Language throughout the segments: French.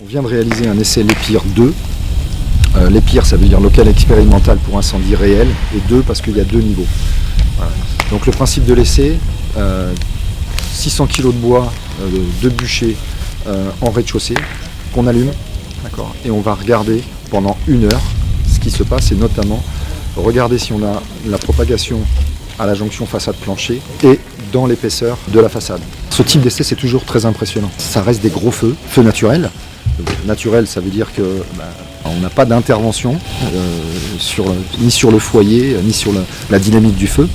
On vient de réaliser un essai LEPIR 2. LEPIR, ça veut dire local expérimental pour incendie réel, et 2 parce qu'il y a 2 niveaux. Voilà. Donc le principe de l'essai, 600 kg de bois, 2 bûchers en rez-de-chaussée qu'on allume, d'accord, et on va regarder pendant 1 heure ce qui se passe, et notamment regarder si on a la propagation à la jonction façade-plancher et dans l'épaisseur de la façade. Ce type d'essai, c'est toujours très impressionnant. Ça reste des gros feux naturels. Naturel, ça veut dire que on n'a pas d'intervention ni sur le foyer, ni sur la dynamique du feu.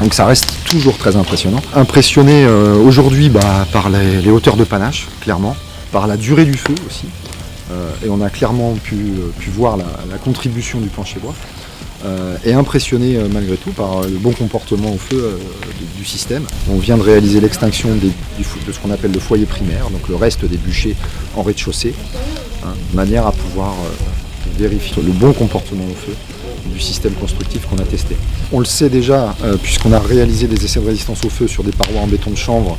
Donc ça reste toujours très impressionnant. Impressionné aujourd'hui par les hauteurs de panache, clairement, par la durée du feu aussi. Et on a clairement pu voir la contribution du plancher bois. Et impressionné malgré tout par le bon comportement au feu du système. On vient de réaliser l'extinction de ce qu'on appelle le foyer primaire, donc le reste des bûchers en rez-de-chaussée, de manière à pouvoir vérifier le bon comportement au feu du système constructif qu'on a testé. On le sait déjà puisqu'on a réalisé des essais de résistance au feu sur des parois en béton de chanvre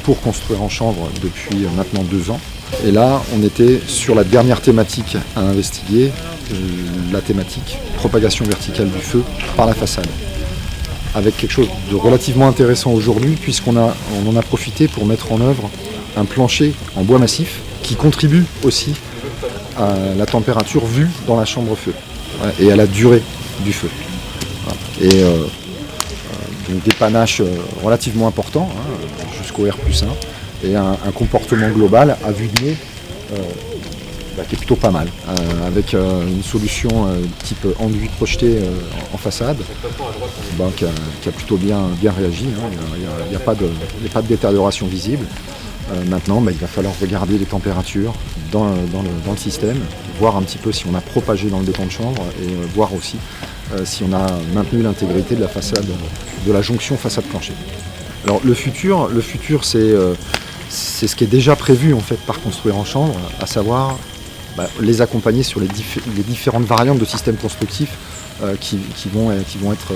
pour construire en chanvre depuis maintenant 2 ans. Et là, on était sur la dernière thématique à investiguer, la thématique propagation verticale du feu par la façade. Avec quelque chose de relativement intéressant aujourd'hui, puisqu'on en a profité pour mettre en œuvre un plancher en bois massif qui contribue aussi à la température vue dans la chambre feu et à la durée du feu. Et donc des panaches relativement importants, jusqu'au R+1, et un comportement global à vue de nez qui est plutôt pas mal, avec une solution type enduit projeté en façade qui a plutôt bien réagi. Il n'y a pas de détérioration visible. Maintenant, il va falloir regarder les températures dans le système, voir un petit peu si on a propagé dans le béton de chanvre, et voir aussi si on a maintenu l'intégrité de la façade, de la jonction façade-plancher. Alors le futur c'est ce qui est déjà prévu en fait par construire en chanvre, à savoir les accompagner sur les différentes variantes de systèmes constructifs qui vont être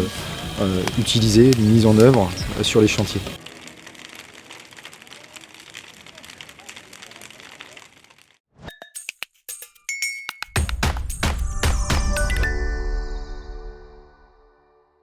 utilisées, mises en œuvre sur les chantiers.